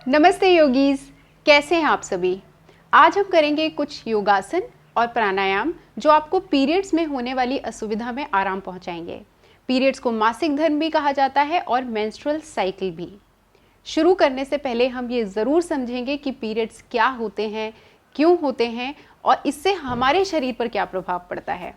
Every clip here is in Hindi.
नमस्ते योगीज, कैसे हैं आप सभी। आज हम करेंगे कुछ योगासन और प्राणायाम जो आपको पीरियड्स में होने वाली असुविधा में आराम पहुंचाएंगे। पीरियड्स को मासिक धर्म भी कहा जाता है और मेंस्ट्रुअल साइकिल भी। शुरू करने से पहले हम ये ज़रूर समझेंगे कि पीरियड्स क्या होते हैं, क्यों होते हैं और इससे हमारे शरीर पर क्या प्रभाव पड़ता है।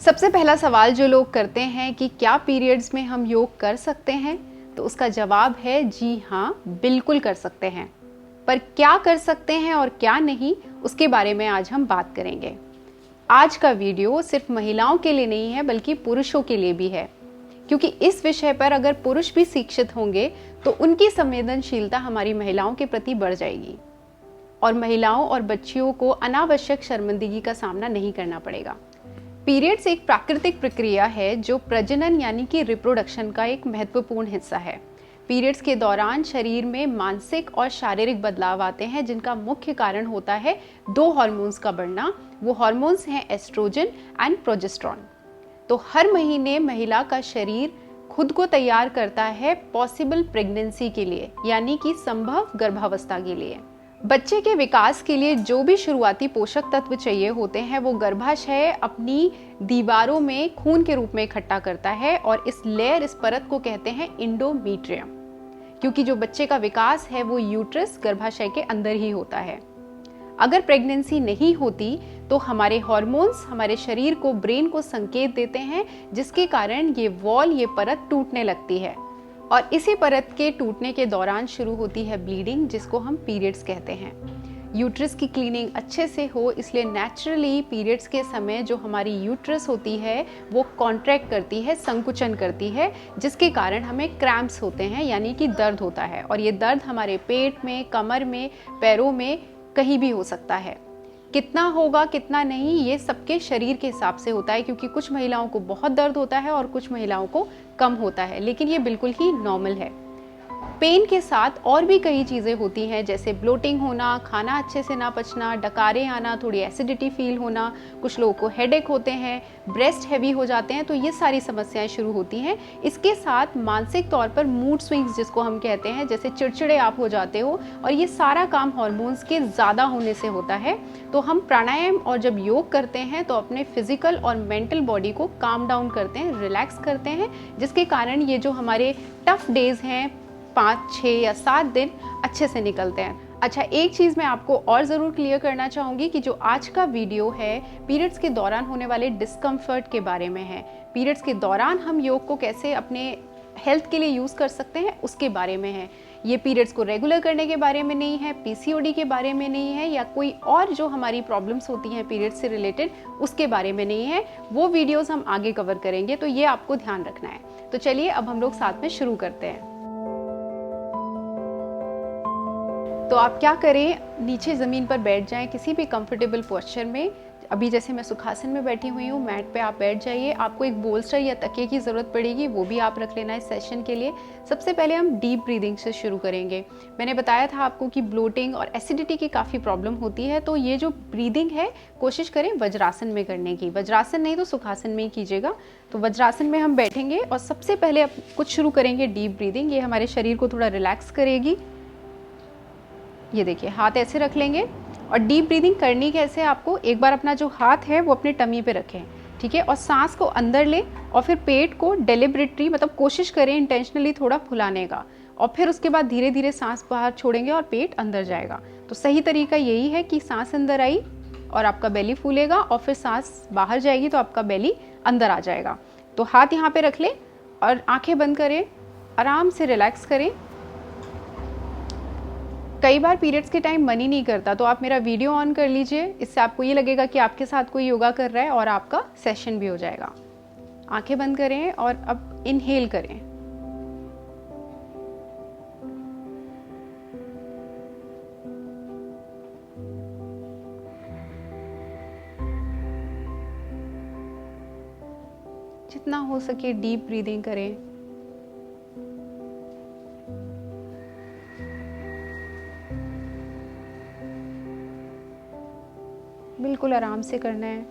सबसे पहला सवाल जो लोग करते हैं कि क्या पीरियड्स में हम योग कर सकते हैं, तो उसका जवाब है जी हाँ, बिल्कुल कर सकते हैं। पर क्या कर सकते हैं और क्या नहीं, उसके बारे में आज हम बात करेंगे। आज का वीडियो सिर्फ महिलाओं के लिए नहीं है बल्कि पुरुषों के लिए भी है, क्योंकि इस विषय पर अगर पुरुष भी शिक्षित होंगे तो उनकी संवेदनशीलता हमारी महिलाओं के प्रति बढ़ जाएगी और महिलाओं और बच्चियों को अनावश्यक शर्मिंदगी का सामना नहीं करना पड़ेगा। पीरियड्स एक प्राकृतिक प्रक्रिया है जो प्रजनन यानी कि रिप्रोडक्शन का एक महत्वपूर्ण हिस्सा है। पीरियड्स के दौरान शरीर में मानसिक और शारीरिक बदलाव आते हैं जिनका मुख्य कारण होता है दो हार्मोन्स का बढ़ना। वो हार्मोन्स हैं एस्ट्रोजन एंड प्रोजेस्टेरॉन। तो हर महीने महिला का शरीर खुद को तैयार करता है पॉसिबल प्रेगनेंसी के लिए, यानी कि संभव गर्भावस्था के लिए। बच्चे के विकास के लिए जो भी शुरुआती पोषक तत्व चाहिए होते हैं वो गर्भाशय अपनी दीवारों में खून के रूप में इकट्ठा करता है और इस लेयर, इस परत को कहते हैं इंडोमीट्रियम, क्योंकि जो बच्चे का विकास है वो यूट्रस गर्भाशय के अंदर ही होता है। अगर प्रेगनेंसी नहीं होती तो हमारे हार्मोन्स हमारे शरीर को, ब्रेन को संकेत देते हैं जिसके कारण ये वॉल, ये परत टूटने लगती है और इसी परत के टूटने के दौरान शुरू होती है ब्लीडिंग, जिसको हम पीरियड्स कहते हैं। यूट्रस की क्लीनिंग अच्छे से हो, इसलिए नेचुरली पीरियड्स के समय जो हमारी यूट्रस होती है वो कॉन्ट्रैक्ट करती है, संकुचन करती है, जिसके कारण हमें क्रैम्प्स होते हैं यानी कि दर्द होता है। और ये दर्द हमारे पेट में, कमर में, पैरों में कहीं भी हो सकता है। कितना होगा कितना नहीं ये सबके शरीर के हिसाब से होता है, क्योंकि कुछ महिलाओं को बहुत दर्द होता है और कुछ महिलाओं को कम होता है, लेकिन ये बिल्कुल ही नॉर्मल है। पेन के साथ और भी कई चीज़ें होती हैं, जैसे ब्लोटिंग होना, खाना अच्छे से ना पचना, डकारे आना, थोड़ी एसिडिटी फील होना, कुछ लोगों को हेडेक होते हैं, ब्रेस्ट हैवी हो जाते हैं, तो ये सारी समस्याएं शुरू होती हैं। इसके साथ मानसिक तौर पर मूड स्विंग्स जिसको हम कहते हैं, जैसे चिड़चिड़े आप हो जाते हो, और ये सारा काम हार्मोन्स के ज़्यादा होने से होता है। तो हम प्राणायाम और जब योग करते हैं तो अपने फिजिकल और मेंटल बॉडी को काम डाउन करते हैं, रिलैक्स करते हैं, जिसके कारण ये जो हमारे टफ डेज हैं 5, 6 या 7 दिन अच्छे से निकलते हैं। अच्छा, एक चीज़ मैं आपको और ज़रूर क्लियर करना चाहूँगी कि जो आज का वीडियो है पीरियड्स के दौरान होने वाले डिस्कम्फर्ट के बारे में है। पीरियड्स के दौरान हम योग को कैसे अपने हेल्थ के लिए यूज़ कर सकते हैं उसके बारे में है। ये पीरियड्स को रेगुलर करने के बारे में नहीं है, पीसीओडी के बारे में नहीं है, या कोई और जो हमारी प्रॉब्लम्स होती हैं पीरियड्स से रिलेटेड उसके बारे में नहीं है। वो वीडियोज़ हम आगे कवर करेंगे, तो ये आपको ध्यान रखना है। तो चलिए अब हम लोग साथ में शुरू करते हैं। तो आप क्या करें, नीचे ज़मीन पर बैठ जाएं किसी भी कंफर्टेबल पोस्चर में। अभी जैसे मैं सुखासन में बैठी हुई हूँ, मैट पे आप बैठ जाइए। आपको एक बोल्स्टर या तकिए की ज़रूरत पड़ेगी, वो भी आप रख लेना इस सेशन के लिए। सबसे पहले हम डीप ब्रीदिंग से शुरू करेंगे। मैंने बताया था आपको कि ब्लोटिंग और एसिडिटी की काफ़ी प्रॉब्लम होती है, तो ये जो ब्रीदिंग है कोशिश करें वज्रासन में करने की। वज्रासन नहीं तो सुखासन में ही कीजिएगा। तो वज्रासन में हम बैठेंगे और सबसे पहले कुछ शुरू करेंगे डीप ब्रीदिंग। ये हमारे शरीर को थोड़ा रिलैक्स करेगी। ये देखिए, हाथ ऐसे रख लेंगे और डीप ब्रीदिंग करनी कैसे, आपको एक बार अपना जो हाथ है वो अपने टमी पे रखें, ठीक है, और सांस को अंदर लें और फिर पेट को डेलिबरेटली, मतलब कोशिश करें इंटेंशनली थोड़ा फुलाने का, और फिर उसके बाद धीरे धीरे सांस बाहर छोड़ेंगे और पेट अंदर जाएगा। तो सही तरीका यही है कि सांस अंदर आई और आपका बेली फूलेगा और फिर सांस बाहर जाएगी तो आपका बेली अंदर आ जाएगा। तो हाथ यहाँ पे रख लें और आंखें बंद करें, आराम से रिलैक्स करें। कई बार पीरियड्स के टाइम मन ही नहीं करता, तो आप मेरा वीडियो ऑन कर लीजिए, इससे आपको ये लगेगा कि आपके साथ कोई योगा कर रहा है और आपका सेशन भी हो जाएगा। आंखें बंद करें और अब इनहेल करें। जितना हो सके डीप ब्रीदिंग करें। बिल्कुल आराम से करना है।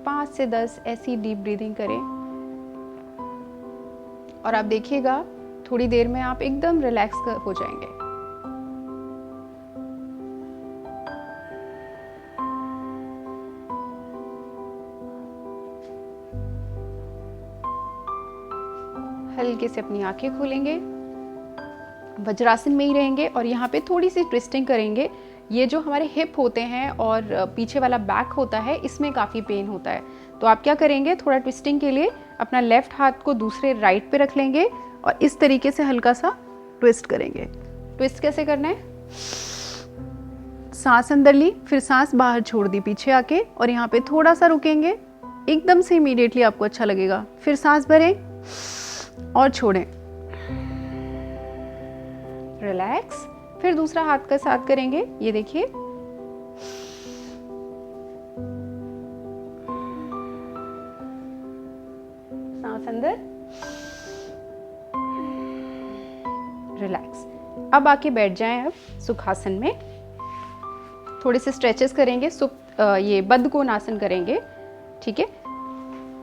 5 से 10 ऐसी डीप ब्रीदिंग करें और आप देखिएगा थोड़ी देर में आप एकदम रिलैक्स हो जाएंगे। हल्के से अपनी आंखें खोलेंगे, वज्रासन में ही रहेंगे और यहाँ पे थोड़ी सी ट्विस्टिंग करेंगे। ये जो हमारे हिप होते हैं और पीछे वाला बैक होता है, इसमें काफ़ी पेन होता है। तो आप क्या करेंगे, थोड़ा ट्विस्टिंग के लिए अपना लेफ्ट हाथ को दूसरे राइट पे रख लेंगे और इस तरीके से हल्का सा ट्विस्ट करेंगे। ट्विस्ट कैसे करना है, सांस अंदर ली, फिर सांस बाहर छोड़ दी पीछे आके और यहाँ पे थोड़ा सा रुकेंगे, एकदम से इमीडिएटली आपको अच्छा लगेगा। फिर सांस भरें और छोड़ें, रिलैक्स। फिर दूसरा हाथ का साथ करेंगे, ये देखिए, सांस अंदर, रिलैक्स। अब आके बैठ जाएं अब सुखासन में। थोड़े से स्ट्रेचेस करेंगे, ये बद्ध कोणासन करेंगे, ठीक है।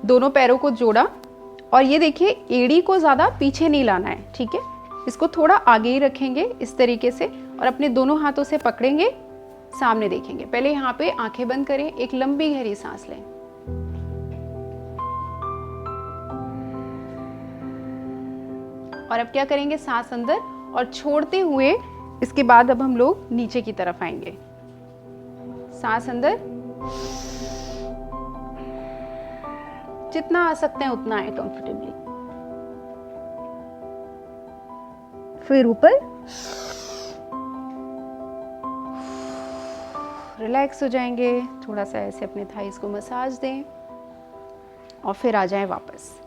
दोनों पैरों को जोड़ा और ये देखिए एड़ी को ज्यादा पीछे नहीं लाना है, ठीक है। इसको थोड़ा आगे ही रखेंगे इस तरीके से और अपने दोनों हाथों से पकड़ेंगे, सामने देखेंगे। पहले यहाँ पे आंखें बंद करें, एक लंबी गहरी सांस लें और अब क्या करेंगे, सांस अंदर और छोड़ते हुए इसके बाद अब हम लोग नीचे की तरफ आएंगे। सांस अंदर, जितना आ सकते हैं उतना आए कंफर्टेबली। फिर ऊपर, रिलैक्स हो जाएंगे। थोड़ा सा ऐसे अपने थाइस को मसाज दें और फिर आ जाएं वापस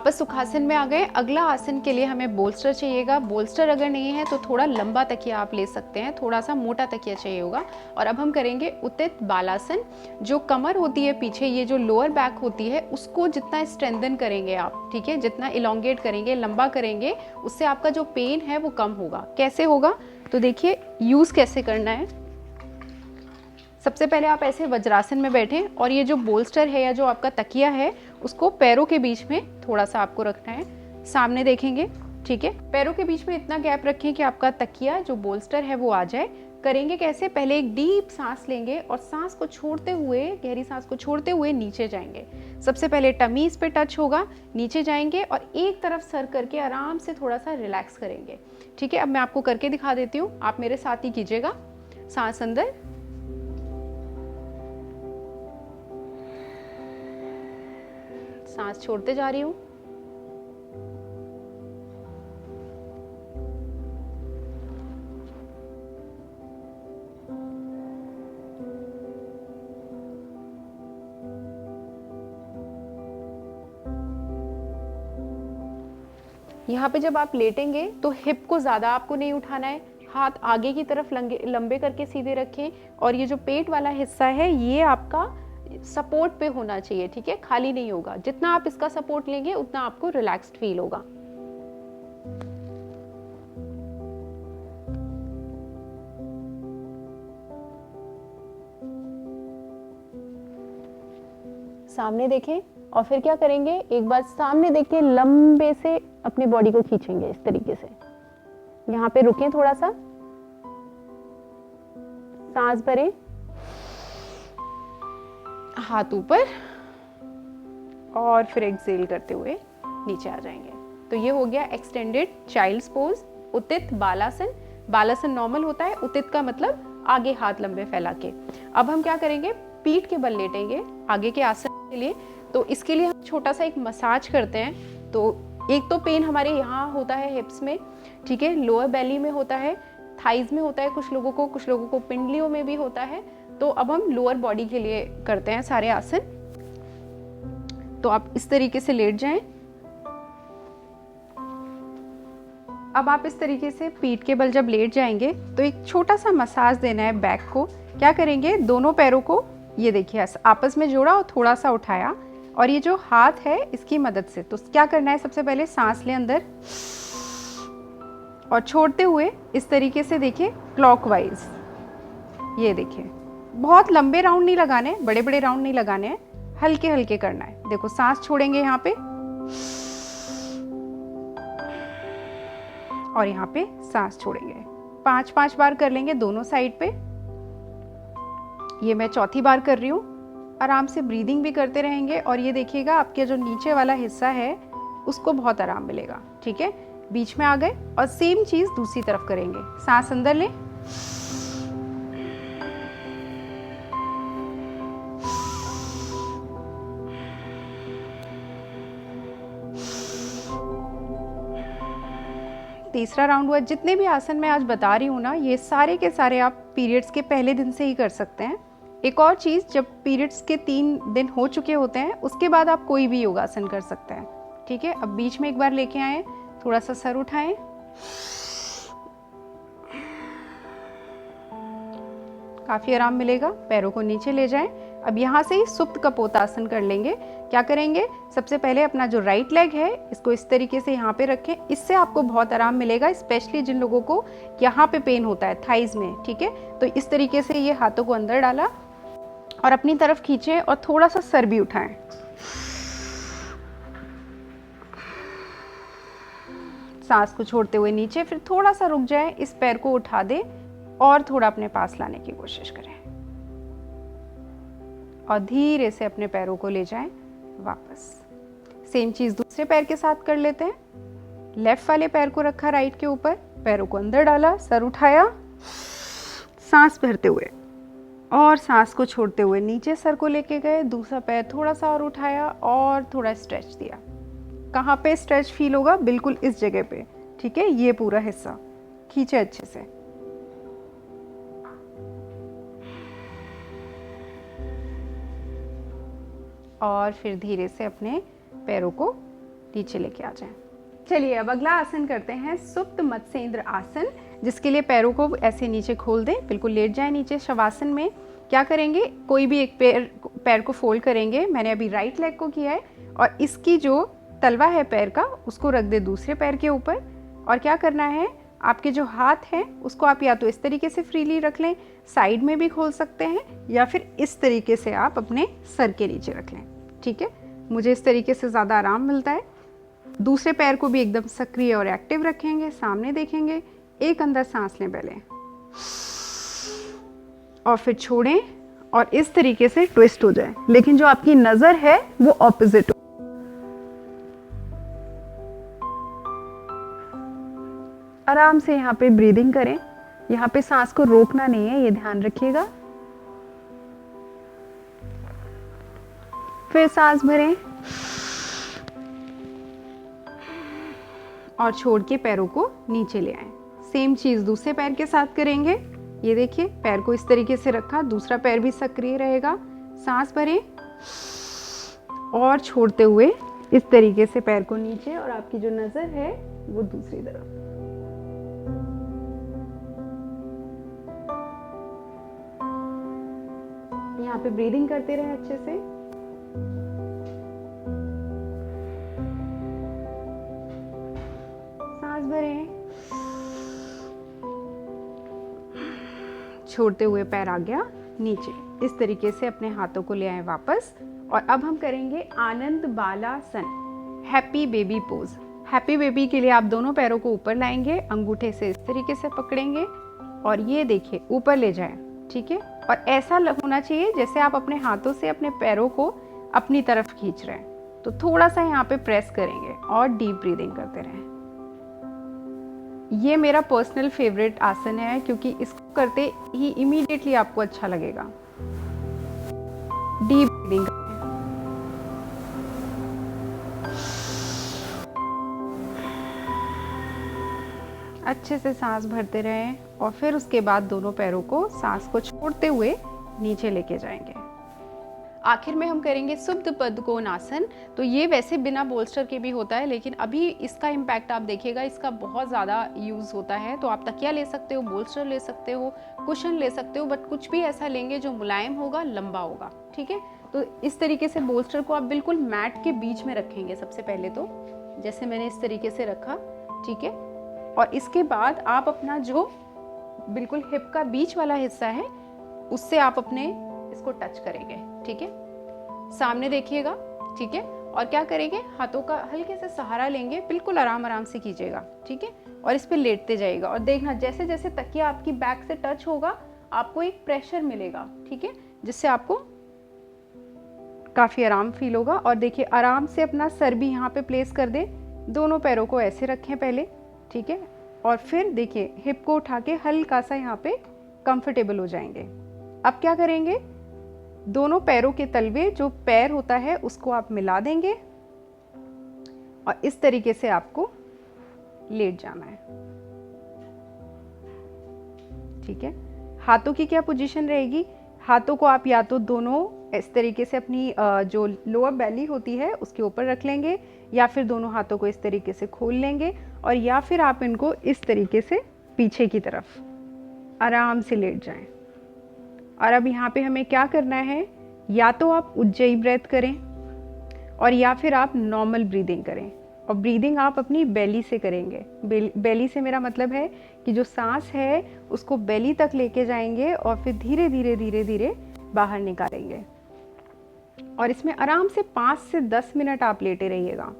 सुखासन में आ गए। अगला आसन के लिए हमें बोल्स्टर चाहिएगा। बोल्स्टर अगर नहीं है तो थोड़ा लंबा तकिया आप ले सकते हैं, थोड़ा सा मोटा तकिया चाहिए होगा। और अब हम करेंगे उत्थित बालासन। जो कमर होती है पीछे, ये जो लोअर बैक होती है, उसको जितना स्ट्रेंथन करेंगे आप, ठीक है, जितना इलोंगेट करेंगे, लंबा करेंगे, उससे आपका जो पेन है वो कम होगा। कैसे होगा तो देखिए, यूज कैसे करना है। सबसे पहले आप ऐसे वज्रासन में बैठें और ये जो बोल्स्टर है या जो आपका तकिया है उसको पैरों के बीच में थोड़ा सा आपको रखना है, सामने देखेंगे, ठीक है। पैरों के बीच में इतना गैप रखें कि आपका तकिया जो बोल्स्टर है वो आ जाए। करेंगे कैसे, पहले एक डीप सांस लेंगे और सांस को छोड़ते हुए, गहरी सांस को छोड़ते हुए नीचे जाएंगे। सबसे पहले टमी इस पे टच होगा, नीचे जाएंगे और एक तरफ सर करके आराम से थोड़ा सा रिलैक्स करेंगे, ठीक है। अब मैं आपको करके दिखा देती हूँ, आप मेरे साथ ही कीजिएगा। सांस अंदर, सांस छोड़ते जा रही हूं, यहाँ पे जब आप लेटेंगे तो हिप को ज्यादा आपको नहीं उठाना है, हाथ आगे की तरफ लंबे करके सीधे रखें और ये जो पेट वाला हिस्सा है ये आपका सपोर्ट पे होना चाहिए, ठीक है, खाली नहीं होगा। जितना आप इसका सपोर्ट लेंगे उतना आपको रिलैक्स्ड फील होगा। सामने देखें और फिर क्या करेंगे, एक बार सामने देख के लंबे से अपनी बॉडी को खींचेंगे इस तरीके से। यहाँ पे रुकें, थोड़ा सा सांस भरें, हाथ ऊपर और फिर एक्सेल करते हुए नीचे आ जाएंगे। तो ये हो गया एक्सटेंडेड चाइल्ड्स पोज, उत्थित बालासन। बालासन नॉर्मल होता है, उत्थित का मतलब आगे हाथ लंबे फैला के। अब हम क्या करेंगे, पीठ के बल लेटेंगे आगे के आसन के लिए। तो इसके लिए हम छोटा सा एक मसाज करते हैं। तो एक तो पेन हमारे यहाँ होता है हिप्स में, ठीक है, लोअर बेली में होता है, थाइज में होता है कुछ लोगों को पिंडलियों में भी होता है। तो अब हम लोअर बॉडी के लिए करते हैं सारे आसन। तो आप इस तरीके से लेट जाएं। अब आप इस तरीके से पीठ के बल जब लेट जाएंगे तो एक छोटा सा मसाज देना है बैक को। क्या करेंगे, दोनों पैरों को ये देखिए आपस में जोड़ा और थोड़ा सा उठाया और ये जो हाथ है इसकी मदद से, तो क्या करना है, सबसे पहले सांस लें अंदर और छोड़ते हुए इस तरीके से देखिए क्लॉकवाइज, ये देखिए बहुत लंबे राउंड नहीं लगाने, बड़े बड़े राउंड नहीं लगाने हैं, हल्के हल्के करना है। देखो सांस छोड़ेंगे यहाँ पे और यहाँ पे सांस छोड़ेंगे। 5-5 बार कर लेंगे दोनों साइड पे। ये मैं चौथी बार कर रही हूँ। आराम से ब्रीदिंग भी करते रहेंगे और ये देखिएगा आपके जो नीचे वाला हिस्सा है उसको बहुत आराम मिलेगा। ठीक है, बीच में आ गए और सेम चीज दूसरी तरफ करेंगे। सांस अंदर लें, तीसरा राउंड हुआ। जितने भी आसन मैं आज बता रही हूँ ना, ये सारे के सारे आप पीरियड्स के पहले दिन से ही कर सकते हैं। एक और चीज़, जब पीरियड्स के 3 दिन हो चुके होते हैं उसके बाद आप कोई भी योगासन कर सकते हैं। ठीक है, अब बीच में एक बार लेके आए, थोड़ा सा सर उठाएं, काफ़ी आराम मिलेगा। पैरों को नीचे ले जाएं। अब यहाँ से ही सुप्त कपोतासन कर लेंगे। क्या करेंगे, सबसे पहले अपना जो राइट लेग है इसको इस तरीके से यहाँ पे रखें। इससे आपको बहुत आराम मिलेगा, स्पेशली जिन लोगों को यहाँ पे पेन होता है थाइज में। ठीक है, तो इस तरीके से ये हाथों को अंदर डाला और अपनी तरफ खींचे और थोड़ा सा सर भी उठाएं। सांस को छोड़ते हुए नीचे, फिर थोड़ा सा रुक जाए, इस पैर को उठा दे और थोड़ा अपने पास लाने की कोशिश करें और धीरे से अपने पैरों को ले जाएं वापस। सेम चीज दूसरे पैर के साथ कर लेते हैं। लेफ्ट वाले पैर को रखा राइट के ऊपर, पैरों को अंदर डाला, सर उठाया, सांस भरते हुए और सांस को छोड़ते हुए नीचे सर को लेके गए। दूसरा पैर थोड़ा सा और उठाया और थोड़ा स्ट्रेच दिया। कहाँ पे स्ट्रेच फील होगा, बिल्कुल इस जगह पे। ठीक है, ये पूरा हिस्सा खींचे अच्छे से। और फिर धीरे से अपने पैरों को नीचे लेके आ जाएं। चलिए अब अगला आसन करते हैं, सुप्त मत्स्येंद्र आसन, जिसके लिए पैरों को ऐसे नीचे खोल दें, बिल्कुल लेट जाएं नीचे शवासन में। क्या करेंगे, कोई भी एक पैर को फोल्ड करेंगे। मैंने अभी राइट लेग को किया है और इसकी जो तलवा है पैर का उसको रख दे दूसरे पैर के ऊपर। और क्या करना है, आपके जो हाथ हैं उसको आप या तो इस तरीके से फ्रीली रख लें, साइड में भी खोल सकते हैं, या फिर इस तरीके से आप अपने सर के नीचे रख लें। ठीक है, मुझे इस तरीके से ज़्यादा आराम मिलता है। दूसरे पैर को भी एकदम सक्रिय और एक्टिव रखेंगे, सामने देखेंगे। एक अंदर सांस लें पहले और फिर छोड़ें और इस तरीके से ट्विस्ट हो जाए, लेकिन जो आपकी नज़र है वो ऑपोजिट हो। आराम से यहाँ पे ब्रीदिंग करें। यहाँ पे सांस को रोकना नहीं है, ये ध्यान रखिएगा। फिर सांस भरें और छोड़ के पैरों को नीचे ले आएं। सेम चीज दूसरे पैर के साथ करेंगे। ये देखिए, पैर को इस तरीके से रखा, दूसरा पैर भी सक्रिय रहेगा। सांस भरें और छोड़ते हुए इस तरीके से पैर को नीचे, और आपकी जो नजर है वो दूसरी तरफ। यहाँ पे ब्रीदिंग करते रहे अच्छे से। सांस भरें, छोड़ते हुए पैर आ गया नीचे। इस तरीके से अपने हाथों को ले आए वापस। और अब हम करेंगे Ananda Balasana, happy baby pose. Happy baby के लिए आप दोनों पैरों को ऊपर लाएंगे, अंगूठे से इस तरीके से पकड़ेंगे और ये देखिए ऊपर ले जाएं। ठीक है, और ऐसा होना चाहिए जैसे आप अपने हाथों से अपने पैरों को अपनी तरफ खींच रहे हैं। तो थोड़ा सा यहाँ पे प्रेस करेंगे और डीप ब्रीदिंग करते रहें। ये मेरा पर्सनल फेवरेट आसन है क्योंकि इसको करते ही इमीडिएटली आपको अच्छा लगेगा। डीप ब्रीदिंग करें। अच्छे से सांस भरते रहें और फिर उसके बाद दोनों पैरों को सांस को छोड़ते हुए नीचे लेके जाएंगे। आखिर में हम करेंगे सुप्त पद्मकोणासन। तो ये वैसे बिना बोल्स्टर के भी होता है, लेकिन अभी इसका इम्पैक्ट आप देखिएगा, इसका बहुत ज़्यादा यूज़ होता है। तो आप तकिया ले सकते हो, बोल्स्टर ले सकते हो, कुशन ले सकते हो, बट कुछ भी ऐसा लेंगे जो मुलायम होगा, लंबा होगा। ठीक है, तो इस तरीके से बोल्स्टर को आप बिल्कुल मैट के बीच में रखेंगे। सबसे पहले तो जैसे मैंने इस तरीके से रखा, ठीक है, और इसके बाद आप अपना जो बिल्कुल हिप का बीच वाला हिस्सा है उससे आप अपने इसको टच करेंगे, ठीक है। सामने देखिएगा, ठीक है। और क्या करेंगे, हाथों का हल्के से सहारा लेंगे, बिल्कुल आराम आराम से कीजिएगा, ठीक है। और इस पे लेटते जाइएगा और देखना जैसे जैसे तकिया आपकी बैक से टच होगा आपको एक प्रेशर मिलेगा, ठीक है, जिससे आपको काफी आराम फील होगा। और देखिए आराम से अपना सर भी यहाँ पे प्लेस कर दे, दोनों पैरों को ऐसे रखें पहले, ठीक है। और फिर देखिए हिप को उठा के हल्का सा यहाँ पे कंफर्टेबल हो जाएंगे। अब क्या करेंगे, दोनों पैरों के तलवे जो पैर होता है उसको आप मिला देंगे और इस तरीके से आपको लेट जाना है, ठीक है। हाथों की क्या पोजीशन रहेगी, हाथों को आप या तो दोनों इस तरीके से अपनी जो लोअर बेली होती है उसके ऊपर रख लेंगे, या फिर दोनों हाथों को इस तरीके से खोल लेंगे, और या फिर आप इनको इस तरीके से पीछे की तरफ आराम से लेट जाएं। और अब यहाँ पे हमें क्या करना है, या तो आप उज्जयी ब्रेथ करें और या फिर आप नॉर्मल ब्रीदिंग करें। और ब्रीदिंग आप अपनी बेली से करेंगे। बेली से मेरा मतलब है कि जो सांस है उसको बेली तक लेके जाएंगे और फिर धीरे धीरे धीरे धीरे बाहर निकालेंगे। और इसमें आराम से 5 से 10 मिनट आप लेटे रहिएगा।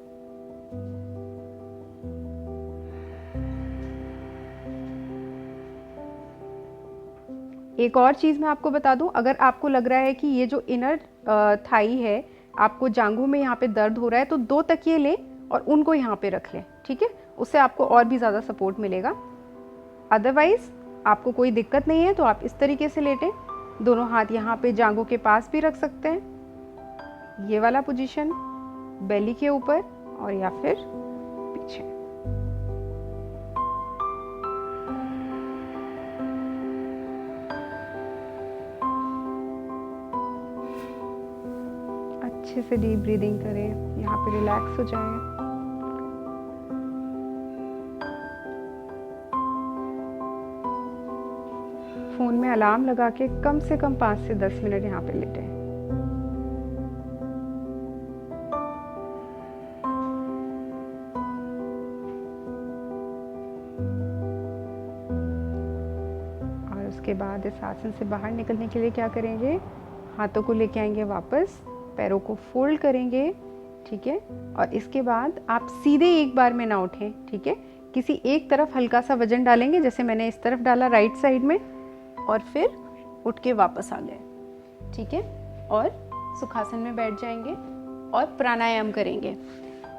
एक और चीज़ मैं आपको बता दूं, अगर आपको लग रहा है कि ये जो इनर थाई है, आपको जांघों में यहाँ पे दर्द हो रहा है, तो 2 तकिए लें और उनको यहाँ पे रख लें, ठीक है। उससे आपको और भी ज़्यादा सपोर्ट मिलेगा। अदरवाइज आपको कोई दिक्कत नहीं है तो आप इस तरीके से लेटें, दोनों हाथ यहाँ पे जांघों के पास भी रख सकते हैं, ये वाला पोजीशन बेली के ऊपर, और या फिर पीछे। अच्छे से डीप ब्रीदिंग करें, यहाँ पे रिलैक्स हो जाएं। फोन में अलार्म लगा के कम से कम 5 से 10 मिनट यहाँ पे लेटें। और उसके बाद इस आसन से बाहर निकलने के लिए क्या करेंगे, हाथों को लेके आएंगे वापस, पैरों को फोल्ड करेंगे, ठीक है। और इसके बाद आप सीधे एक बार में ना उठें, ठीक है। किसी एक तरफ हल्का सा वजन डालेंगे, जैसे मैंने इस तरफ डाला राइट साइड में, और फिर उठ के वापस आ गए, ठीक है। और सुखासन में बैठ जाएंगे और प्राणायाम करेंगे।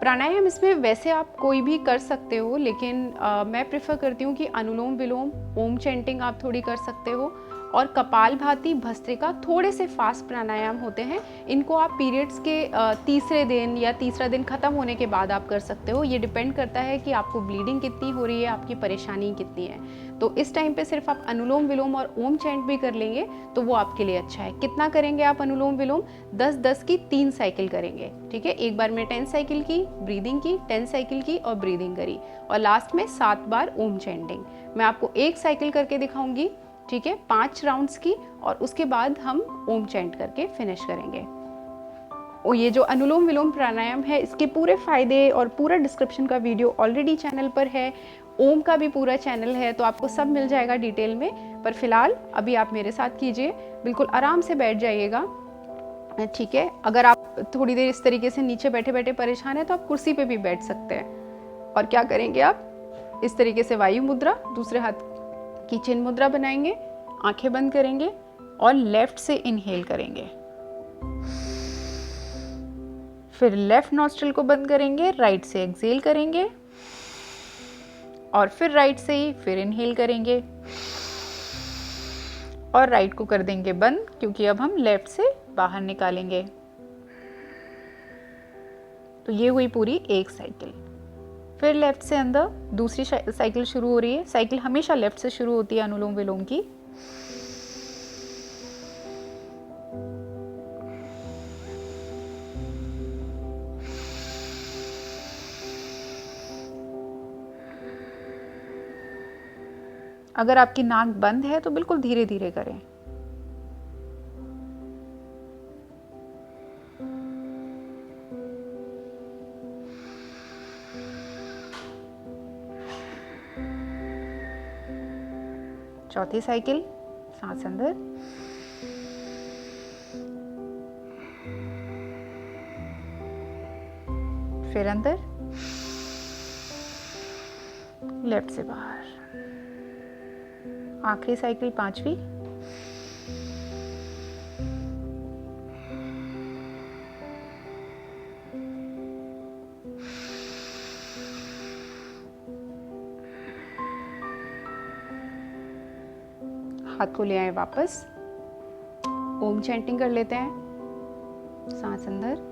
प्राणायाम इसमें वैसे आप कोई भी कर सकते हो, लेकिन मैं प्रेफर करती हूँ कि अनुलोम विलोम, ओम चैंटिंग आप थोड़ी कर सकते हो, और कपालभाति, भस्त्रिका थोड़े से फास्ट प्राणायाम होते हैं। इनको आप पीरियड्स के तीसरे दिन या तीसरा दिन ख़त्म होने के बाद आप कर सकते हो। ये डिपेंड करता है कि आपको ब्लीडिंग कितनी हो रही है, आपकी परेशानी कितनी है। तो इस टाइम पे सिर्फ आप अनुलोम विलोम और ओम चैंट भी कर लेंगे तो वो आपके लिए अच्छा है। कितना करेंगे आप अनुलोम विलोम, 10-10 की 3 साइकिल करेंगे, ठीक है। एक बार में 10 साइकिल की, ब्रीदिंग की, 10 साइकिल की और ब्रीदिंग करी, और लास्ट में 7 बार ओम चैंटिंग। मैं आपको एक साइकिल करके दिखाऊंगी, ठीक है, 5 राउंड्स की, और उसके बाद हम ओम चैंट करके फिनिश करेंगे। और ये जो अनुलोम विलोम प्राणायाम है, इसके पूरे फायदे और पूरा डिस्क्रिप्शन का वीडियो ऑलरेडी चैनल पर है। ओम का भी पूरा चैनल है, तो आपको सब मिल जाएगा डिटेल में। पर फिलहाल अभी आप मेरे साथ कीजिए, बिल्कुल आराम से बैठ जाइएगा, ठीक है। अगर आप थोड़ी देर इस तरीके से नीचे बैठे बैठे परेशान है तो आप कुर्सी पे भी बैठ सकते हैं। और क्या करेंगे, आप इस तरीके से वायु मुद्रा, दूसरे हाथ की चिन्ह मुद्रा बनाएंगे, आंखें बंद करेंगे और लेफ्ट से इनहेल करेंगे, फिर लेफ्ट नॉस्ट्रिल को बंद करेंगे, राइट से एक्सहेल करेंगे, और फिर राइट से ही फिर इनहेल करेंगे, और राइट को कर देंगे बंद, क्योंकि अब हम लेफ्ट से बाहर निकालेंगे। तो ये हुई पूरी एक साइकिल। फिर लेफ्ट से अंदर दूसरी साइकिल शुरू हो रही है। साइकिल हमेशा लेफ्ट से शुरू होती है अनुलोम विलोम की। अगर आपकी नाक बंद है तो बिल्कुल धीरे धीरे करें। चौथी साइकिल, सांस अंदर फिर अंदर, लेफ्ट से बाहर। आखिरी साइकिल 5वीं। हाथ को ले आए वापस। ओम चैंटिंग कर लेते हैं। सांस अंदर,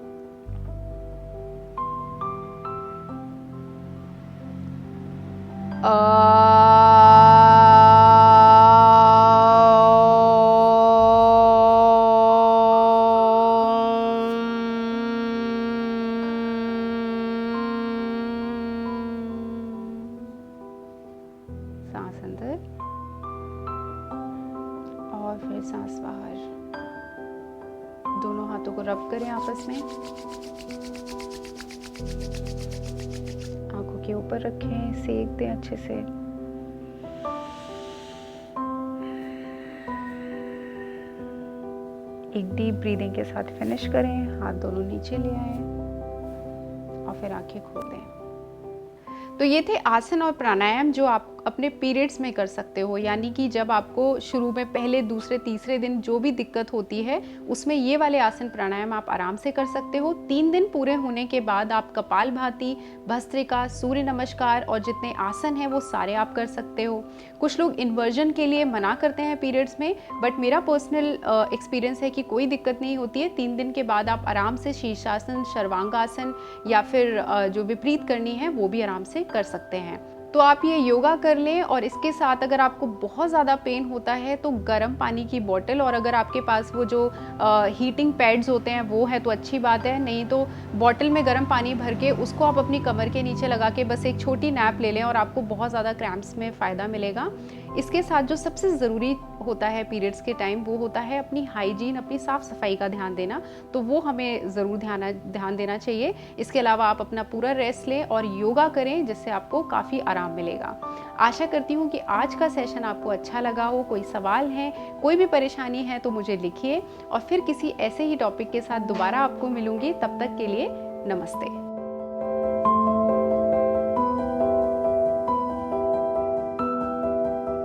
सांस अंदर और फिर सांस बाहर। दोनों हाथों को रब करें आपस में, आंखों के ऊपर रखें, सेक दें अच्छे से। एक डीप ब्रीदिंग के साथ फिनिश करें। हाथ दोनों नीचे ले आए और फिर आंखें खोल दें। तो ये थे आसन और प्राणायाम जो आप अपने पीरियड्स में कर सकते हो, यानी कि जब आपको शुरू में पहले, दूसरे, तीसरे दिन जो भी दिक्कत होती है उसमें ये वाले आसन प्राणायाम आप आराम से कर सकते हो। 3 दिन पूरे होने के बाद आप कपालभाति, भस्त्रिका, सूर्य नमस्कार और जितने आसन हैं वो सारे आप कर सकते हो। कुछ लोग इन्वर्जन के लिए मना करते हैं पीरियड्स में, बट मेरा पर्सनल एक्सपीरियंस है कि कोई दिक्कत नहीं होती है। 3 दिन के बाद आप आराम से शीर्षासन, सर्वांगासन या फिर जो विपरीत करनी है वो भी आराम से कर सकते हैं। तो आप ये योगा कर लें और इसके साथ अगर आपको बहुत ज़्यादा पेन होता है तो गर्म पानी की बोतल, और अगर आपके पास वो जो हीटिंग पैड्स होते हैं वो है तो अच्छी बात है, नहीं तो बोतल में गर्म पानी भर के उसको आप अपनी कमर के नीचे लगा के बस एक छोटी नैप ले लें और आपको बहुत ज़्यादा क्रैम्प्स में फ़ायदा मिलेगा। इसके साथ जो सबसे ज़रूरी होता है पीरियड्स के टाइम वो होता है अपनी हाइजीन, अपनी साफ़ सफाई का ध्यान देना, तो वो हमें ज़रूर ध्यान देना चाहिए। इसके अलावा आप अपना पूरा रेस्ट लें और योगा करें जिससे आपको काफ़ी आराम मिलेगा। आशा करती हूँ कि आज का सेशन आपको अच्छा लगा हो। कोई सवाल है, कोई भी परेशानी है तो मुझे लिखिए और फिर किसी ऐसे ही टॉपिक के साथ दोबारा आपको मिलूंगी। तब तक के लिए नमस्ते।